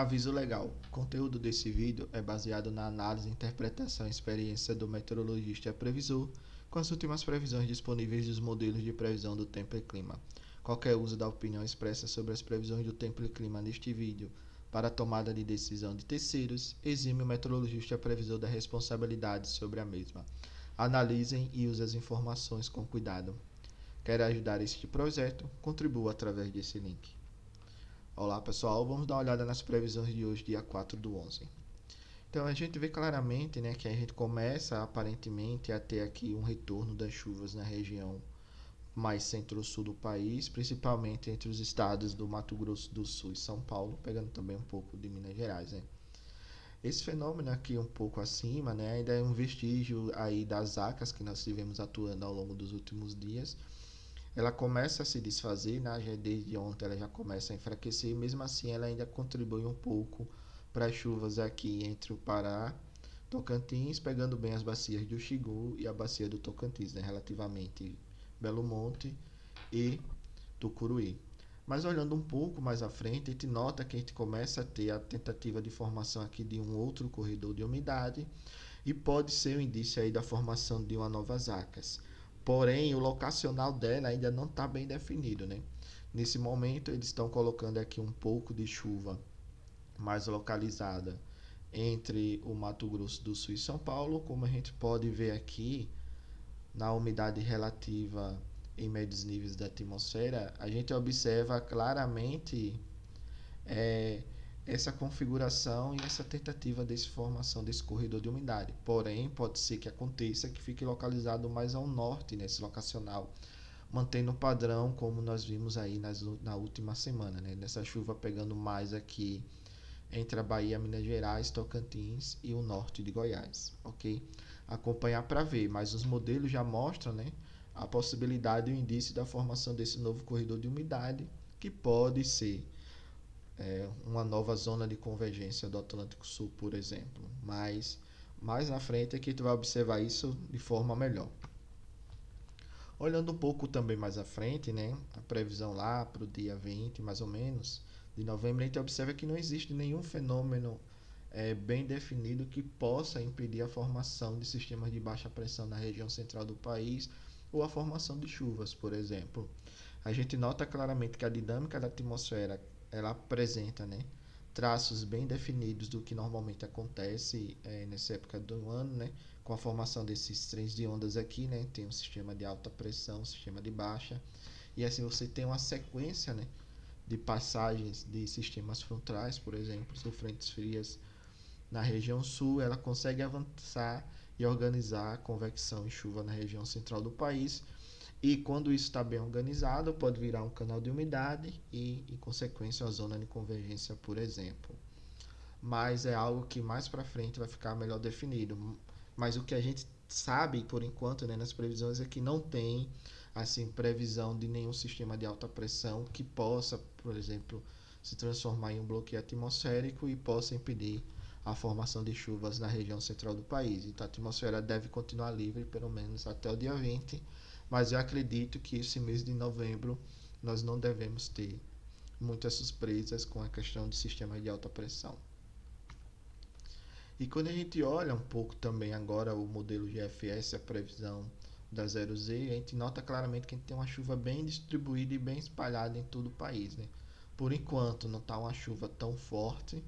Aviso legal: o conteúdo desse vídeo é baseado na análise, interpretação e experiência do meteorologista e previsor, com as últimas previsões disponíveis dos modelos de previsão do tempo e clima. Qualquer uso da opinião expressa sobre as previsões do tempo e clima neste vídeo para a tomada de decisão de terceiros exime o meteorologista e previsor da responsabilidade sobre a mesma. Analisem e usem as informações com cuidado. Quer ajudar este projeto? Contribua através desse link. Olá pessoal, vamos dar uma olhada nas previsões de hoje, dia 4/11. Então a gente vê claramente, que a gente começa aparentemente a ter aqui um retorno das chuvas na região mais centro-sul do país, principalmente entre os estados do Mato Grosso do Sul e São Paulo, pegando também um pouco de Minas Gerais. Esse fenômeno aqui um pouco acima, ainda é um vestígio aí das acas que nós tivemos atuando ao longo dos últimos dias. Ela começa a se desfazer, já desde ontem ela já começa a enfraquecer, mesmo assim ela ainda contribui um pouco para as chuvas aqui entre o Pará, Tocantins, pegando bem as bacias do Xingu e a bacia do Tocantins, relativamente Belo Monte e Tucuruí. Mas olhando um pouco mais à frente, a gente nota que a gente começa a ter a tentativa de formação aqui de um outro corredor de umidade e pode ser um indício aí da formação de uma novas acas. Porém, o locacional dela ainda não está bem definido, Nesse momento, eles estão colocando aqui um pouco de chuva mais localizada entre o Mato Grosso do Sul e São Paulo, como a gente pode ver aqui na umidade relativa em médios níveis da atmosfera, a gente observa claramente é, essa configuração e essa tentativa de formação desse corredor de umidade. Porém, pode ser que aconteça que fique localizado mais ao norte nesse locacional, mantendo o padrão como nós vimos aí na última semana, nessa chuva pegando mais aqui entre a Bahia, Minas Gerais, Tocantins e o norte de Goiás, ok? Acompanhar para ver, mas os modelos já mostram, a possibilidade e o indício da formação desse novo corredor de umidade, que pode ser uma nova zona de convergência do Atlântico Sul, por exemplo. Mas mais na frente é que tu vai observar isso de forma melhor. Olhando um pouco também mais à frente, a previsão lá para o dia 20, mais ou menos, de novembro, a gente observa que não existe nenhum fenômeno bem definido que possa impedir a formação de sistemas de baixa pressão na região central do país ou a formação de chuvas, por exemplo. A gente nota claramente que a dinâmica da atmosfera ela apresenta, traços bem definidos do que normalmente acontece nessa época do ano, com a formação desses trens de ondas aqui, tem um sistema de alta pressão, um sistema de baixa, e assim você tem uma sequência, de passagens de sistemas frontais, por exemplo, ou frentes frias na região sul, ela consegue avançar e organizar a convecção e chuva na região central do país. E quando isso está bem organizado, pode virar um canal de umidade e, em consequência, uma zona de convergência, por exemplo. Mas é algo que mais para frente vai ficar melhor definido. Mas o que a gente sabe, por enquanto, nas previsões, é que não tem assim previsão de nenhum sistema de alta pressão que possa, por exemplo, se transformar em um bloqueio atmosférico e possa impedir a formação de chuvas na região central do país. Então a atmosfera deve continuar livre pelo menos até o dia 20, mas eu acredito que esse mês de novembro nós não devemos ter muitas surpresas com a questão de sistemas de alta pressão. E quando a gente olha um pouco também agora o modelo GFS, a previsão da 0Z, a gente nota claramente que a gente tem uma chuva bem distribuída e bem espalhada em todo o país. Por enquanto não está uma chuva tão forte,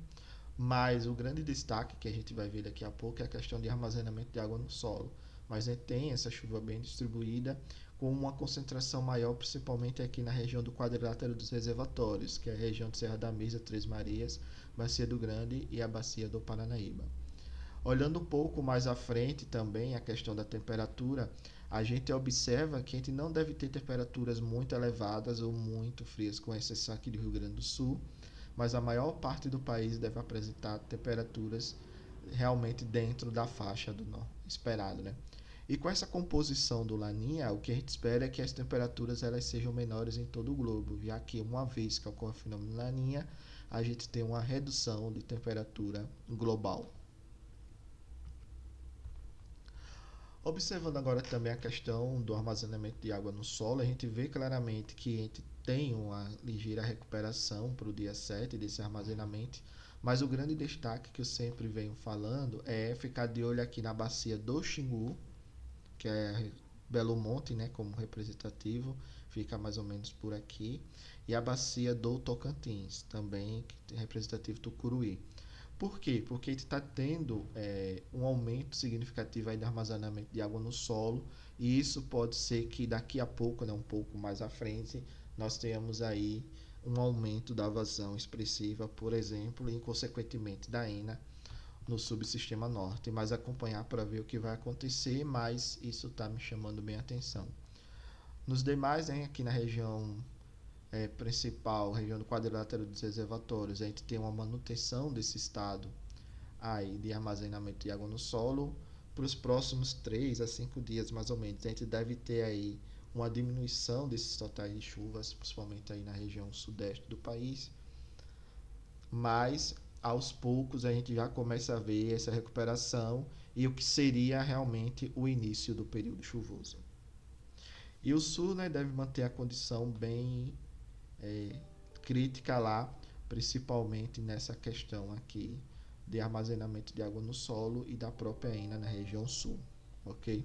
mas o grande destaque que a gente vai ver daqui a pouco é a questão de armazenamento de água no solo. Mas a gente tem essa chuva bem distribuída, com uma concentração maior, principalmente aqui na região do quadrilátero dos reservatórios, que é a região de Serra da Mesa, Três Marias, Bacia do Grande e a Bacia do Paranaíba. Olhando um pouco mais à frente também, a questão da temperatura, a gente observa que a gente não deve ter temperaturas muito elevadas ou muito frias, com exceção aqui do Rio Grande do Sul, mas a maior parte do país deve apresentar temperaturas realmente dentro da faixa do esperado, E com essa composição do Laninha, o que a gente espera é que as temperaturas elas sejam menores em todo o globo, já que uma vez que ocorre o fenômeno Laninha, a gente tem uma redução de temperatura global. Observando agora também a questão do armazenamento de água no solo, a gente vê claramente que a gente tem uma ligeira recuperação para o dia 7 desse armazenamento, mas o grande destaque que eu sempre venho falando é ficar de olho aqui na bacia do Xingu, que é Belo Monte, né, como representativo, fica mais ou menos por aqui, e a bacia do Tocantins, também que é representativo Tucuruí. Por quê? Porque está tendo um aumento significativo aí do armazenamento de água no solo, e isso pode ser que daqui a pouco, né, um pouco mais à frente, nós tenhamos aí um aumento da vazão expressiva, por exemplo, e consequentemente da ENA no subsistema norte, mas acompanhar para ver o que vai acontecer, mas isso está me chamando bem a atenção. Nos demais, né, aqui na região principal, região do quadrilátero dos reservatórios, a gente tem uma manutenção desse estado aí de armazenamento de água no solo para os próximos 3 a 5 dias, mais ou menos. A gente deve ter aí uma diminuição desses totais de chuvas, principalmente aí na região sudeste do país, mas aos poucos a gente já começa a ver essa recuperação e o que seria realmente o início do período chuvoso. E o sul, né, deve manter a condição bem é, crítica lá, principalmente nessa questão aqui de armazenamento de água no solo e da própria ENA na região sul, ok?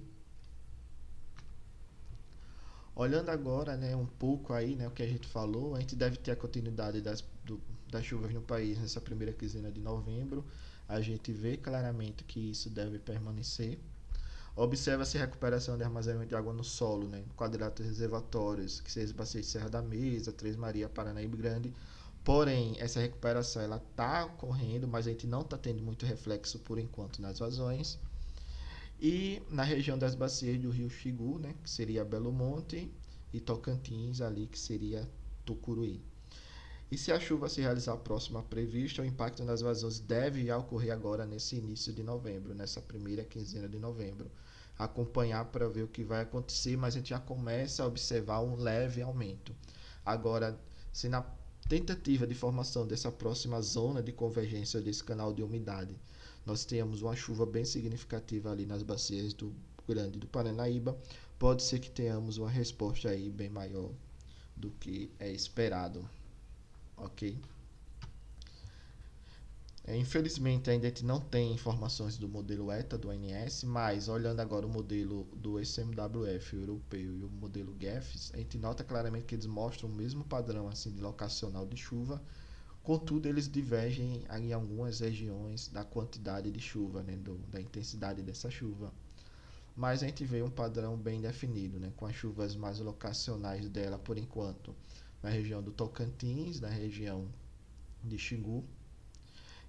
Olhando agora, né, um pouco aí, né, o que a gente falou, a gente deve ter a continuidade das chuvas no país nessa primeira quinzena de novembro. A gente vê claramente que isso deve permanecer. Observa-se a recuperação de armazenamento de água no solo, né, quadriláteros reservatórios, que seja as bacias de Serra da Mesa, Três Maria, Paranaíba Grande. Porém, essa recuperação ela está ocorrendo, mas a gente não está tendo muito reflexo por enquanto nas vazões. E na região das bacias do rio Xingu, né, que seria Belo Monte, e Tocantins, ali, que seria Tucuruí. E se a chuva se realizar próximo à prevista, o impacto nas vazões deve já ocorrer agora nesse início de novembro, nessa primeira quinzena de novembro. Acompanhar para ver o que vai acontecer, mas a gente já começa a observar um leve aumento. Agora, se na tentativa de formação dessa próxima zona de convergência desse canal de umidade, nós temos uma chuva bem significativa ali nas bacias do Grande do Paranaíba, pode ser que tenhamos uma resposta aí bem maior do que é esperado, ok? Infelizmente ainda a gente não tem informações do modelo ETA do ANS, mas olhando agora o modelo do SMWF europeu e o modelo GEFS, a gente nota claramente que eles mostram o mesmo padrão assim de locacional de chuva. Contudo, eles divergem em algumas regiões da quantidade de chuva, né, da intensidade dessa chuva. Mas a gente vê um padrão bem definido, né, com as chuvas mais locacionais dela por enquanto, na região do Tocantins, na região de Xingu,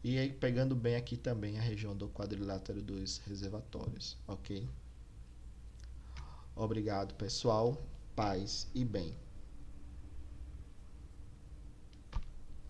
e aí pegando bem aqui também a região do quadrilátero dos reservatórios, ok? Obrigado, pessoal. Paz e bem.